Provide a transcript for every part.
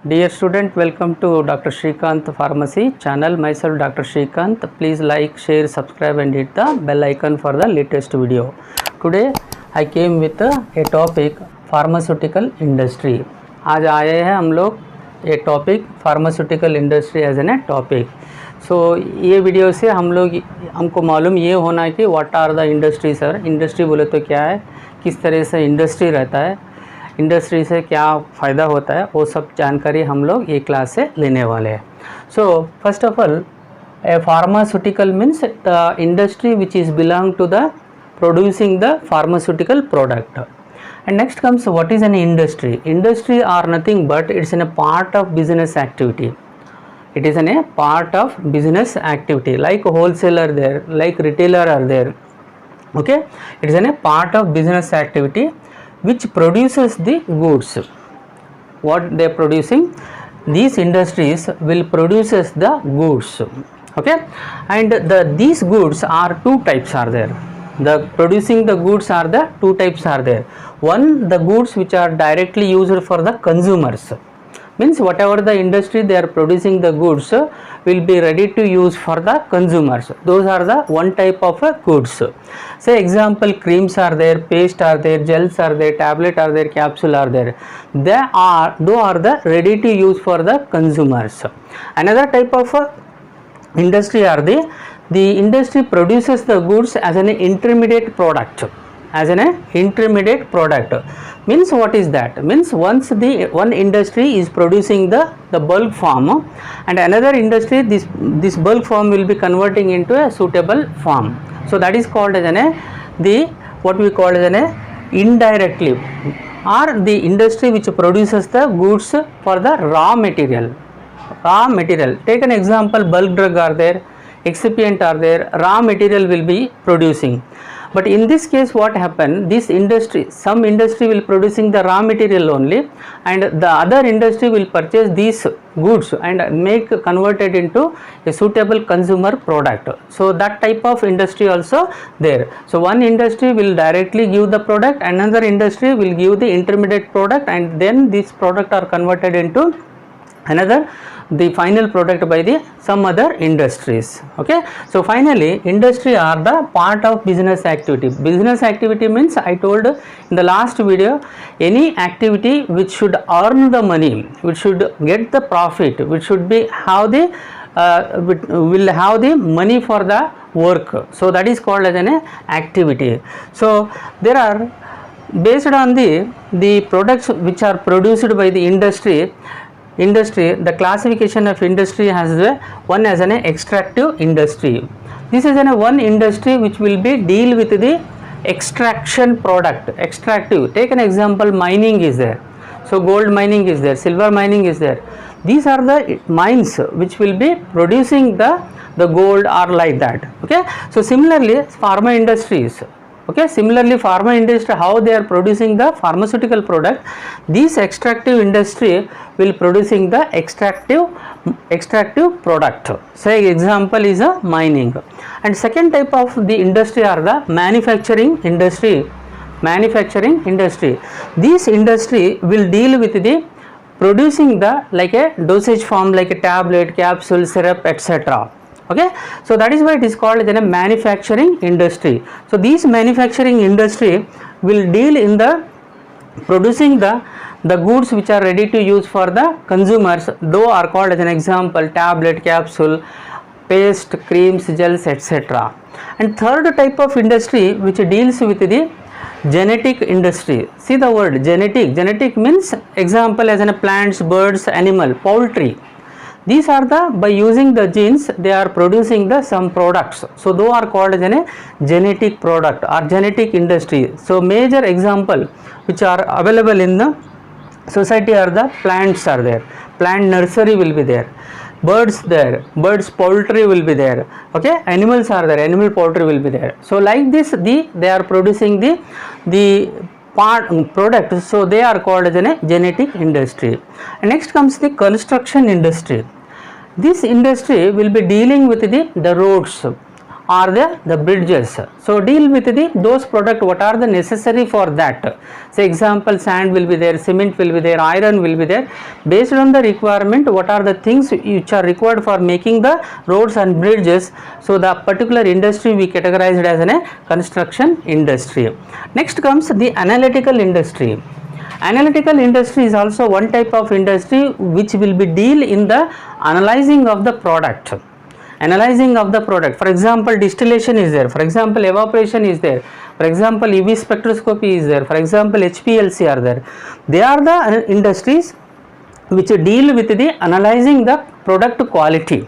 Dear student, welcome to Dr. Shrikant Pharmacy channel. Myself Dr. Shrikant. Please like, share, subscribe and hit the bell icon for the latest video. Today I came with a topic pharmaceutical industry. आज आए हैं हम लोग ये topic pharmaceutical industry as an topic. So ये video से हमको मालूम ये होना है कि what are the industry. Sir industry बोले तो क्या है, किस तरह से इंडस्ट्री रहता है, इंडस्ट्री से क्या फ़ायदा होता है, वो सब जानकारी हम लोग ये क्लास से लेने वाले हैं. So first of all, a pharmaceutical means the industry which is belong to the producing the pharmaceutical product. And next comes what is an industry. Industry are nothing but it's in a part of business activity. It is in a part of business activity, like wholesaler there, like retailer are there. Okay, it is in a part of business activity which produces the goods. What they are producing, these industries will produces the goods. Okay, and these goods are two types are there. The producing the goods are the two types are there. One, the goods which are directly used for the consumers, means whatever the industry they are producing the goods will be ready to use for the consumers. Those are the one type of goods. Say example, creams are there, paste are there, gels are there, tablet are there, capsule are there. Those are the ready to use for the consumers. Another type of industry are the industry produces the goods as an intermediate product. As an intermediate product means what is that? Means once the one industry is producing the bulk form, and another industry this bulk form will be converting into a suitable form. So that is called as what we call as an indirectly, or the industry which produces the goods for the raw material. Take an example, bulk drug are there, excipient are there, raw material will be producing. But in this case what happened, this industry, some industry will producing the raw material only, and the other industry will purchase these goods and make converted into a suitable consumer product. So that type of industry also there. So one industry will directly give the product, another industry will give the intermediate product, and then this product are converted into the final product by some other industries. Okay, so finally industry are the part of business activity. Business activity means, I told in the last video, any activity which should earn the money, which should get the profit, which should be will have the money for the work. So that is called as an activity. So there are, based on the products which are produced by the industry, the classification of industry has one as an extractive industry. This is one industry which will be deal with the extraction product. Extractive, take an example, mining is there, so gold mining is there, silver mining is there. These are the mines which will be producing the gold or like that. Okay, so similarly pharma industries. Okay, similarly pharma industry, how they are producing the pharmaceutical product, this extractive industry will producing the extractive product. Say example is a mining. And second type of the industry are the manufacturing industry. This industry will deal with the producing the like a dosage form, like a tablet, capsule, syrup, etc. Okay, so that is why it is called as a manufacturing industry. So this manufacturing industry will deal in the producing the goods which are ready to use for the consumers. Though are called as an example, tablet, capsule, paste, creams, gels, etc. And third type of industry which deals with the genetic industry. See the word genetic means, example as in plants, birds, animal, poultry. These are by using the genes they are producing some products. So those are called as a genetic product or genetic industry. So major example which are available in the society are the plants are there, plant nursery will be there, birds there, birds poultry will be there. Okay, animals are there, animal poultry will be there. So like this they are producing the product, so they are called as a genetic industry. And next comes the construction industry. This industry will be dealing with the roads, or the bridges. So deal with those product what are the necessary for that. Say example, sand will be there, cement will be there, iron will be there. Based on the requirement, what are the things which are required for making the roads and bridges. So the particular industry we categorized as a construction industry. Next comes the analytical industry. Analytical industry is also one type of industry which will be deal in the analyzing of the product. Analyzing of the product. For example, distillation is there. For example, evaporation is there. For example, UV spectroscopy is there. For example, HPLC are there. They are the industries which deal with the analyzing the product quality.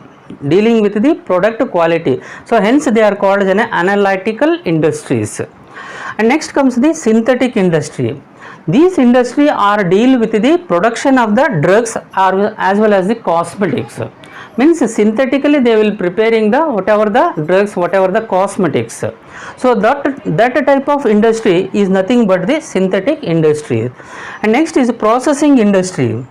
Dealing with the product quality. So hence they are called as an analytical industries. And next comes the synthetic industry. These industry are deal with the production of the drugs or as well as the cosmetics. Means synthetically they will preparing the whatever the drugs, whatever the cosmetics. So that type of industry is nothing but the synthetic industry. And next is processing industry.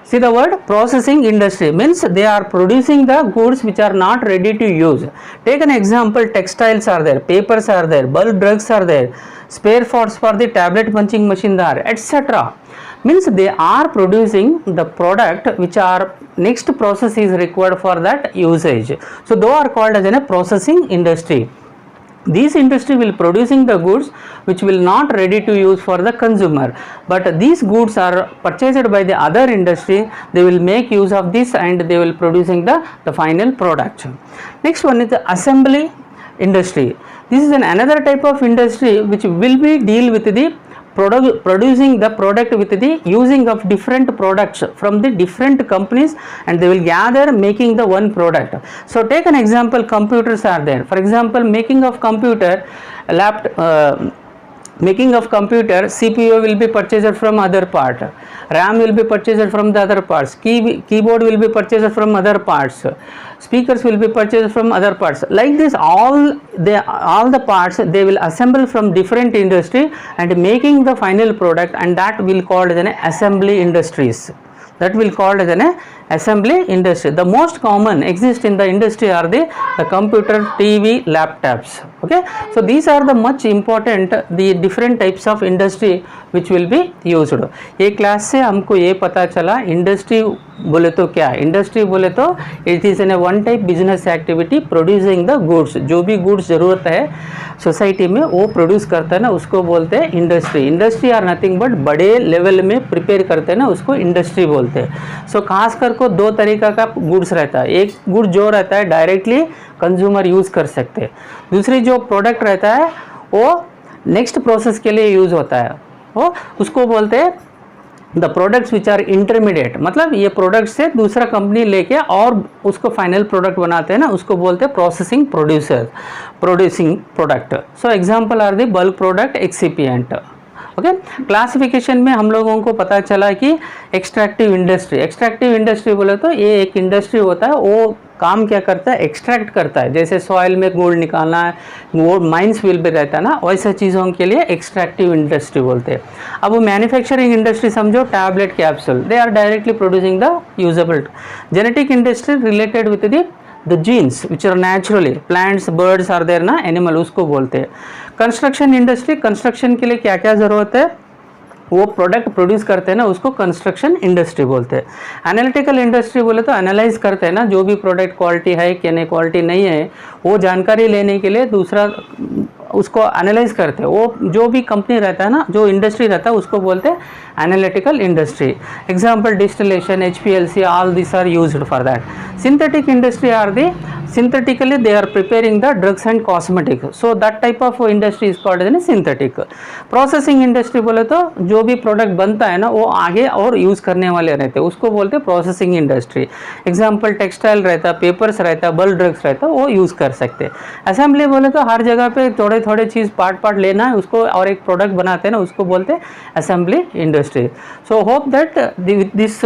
See the word processing industry means they are producing the goods which are not ready to use. Take an example, textiles are there, papers are there, bulk drugs are there, spare parts for the tablet punching machine are, etc. Means they are producing the product which are next process is required for that usage. So those are called as a processing industry. This industry will producing the goods which will not ready to use for the consumer, but these goods are purchased by the other industry. They will make use of this and they will producing the final product. Next one is the assembly industry. This is another type of industry which will be deal with the producing the product with the using of different products from the different companies, and they will gather making the one product. So take an example, computers are there. For example, making of computer making of computer, CPU will be purchased from other part, RAM will be purchased from the other parts, keyboard will be purchased from other parts, speakers will be purchased from other parts. Like this, all the parts they will assemble from different industry and making the final product, and that will called as an assembly industries. That will called as an assembly industry. The most common exist in the industry are the computer, TV, laptops. Okay, so these are the much important the different types of industry which will be used. ये class से हमको ये पता चला industry बोले तो क्या, industry बोले तो it is an one type business activity producing the goods. जो भी गुड्स ज़रूरत है सोसाइटी में वो प्रोड्यूस करता है ना, उसको बोलते हैं industry. Industry are nothing but बड़े लेवल में प्रिपेयर करते हैं ना, उसको इंडस्ट्री बोलते हैं. सो खास कर को दो तरीका का गुड्स रहता है. एक गुड जो रहता है डायरेक्टली कंज्यूमर यूज़ कर सकते हैं, दूसरी जो प्रोडक्ट रहता है वो नेक्स्ट प्रोसेस के लिए यूज़ होता है, वो उसको बोलते हैं the products which are intermediate. मतलब ये प्रोडक्ट से दूसरा कंपनी लेके और उसको फाइनल प्रोडक्ट बनाते हैं ना, उसको बोलते हैं processing producing product. So example are the bulk product, excipient. Okay, classification में हम लोगों को पता चला कि एक्सट्रैक्टिव इंडस्ट्री बोले तो ये एक इंडस्ट्री होता है, वो काम क्या करता है, एक्सट्रैक्ट करता है. जैसे सॉइल में गोल्ड निकालना है, गोल्ड माइंस विल भी रहता है ना, वैसे चीज़ों के लिए एक्सट्रैक्टिव इंडस्ट्री बोलते हैं. अब वो मैन्युफैक्चरिंग इंडस्ट्री समझो, tablet, capsule, they are directly producing the usable. Genetic industry related with the genes which are naturally, plants, birds are there ना, एनिमल, उसको बोलते हैं. कंस्ट्रक्शन इंडस्ट्री, कंस्ट्रक्शन के लिए क्या क्या ज़रूरत है वो प्रोडक्ट प्रोड्यूस करते हैं ना, उसको कंस्ट्रक्शन इंडस्ट्री बोलते हैं. एनालिटिकल इंडस्ट्री बोले तो एनालाइज करते हैं ना, जो भी प्रोडक्ट क्वालिटी है कि नहीं, क्वालिटी नहीं है, वो जानकारी लेने के लिए दूसरा उसको एनालाइज करते हैं. वो जो भी कंपनी रहता है ना, जो इंडस्ट्री रहता है, उसको बोलते हैं analytical industry. Example distillation, HPLC, all this are used for that. Synthetic industry are the synthetically they are preparing the drugs and cosmetics, so that type of industry is called as synthetic. Processing industry बोले तो जो भी product बनता है ना वो आगे और यूज़ करने वाले रहते हैं, उसको बोलते हैं प्रोसेसिंग इंडस्ट्री. एग्जाम्पल टेक्सटाइल रहता है, पेपर्स रहता है, बल्क ड्रग्स रहता है, वो यूज़ कर सकते हैं. असेंबली बोले तो हर जगह पे थोड़े थोड़े चीज़ पार्ट लेना है, उसको और एक प्रोडक्ट बनाते हैं ना, उसको बोलते हैं assembly industry. So hope that this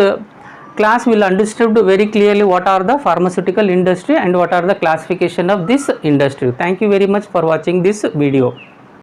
class will understood very clearly what are the pharmaceutical industry and what are the classification of this industry. Thank you very much for watching this video.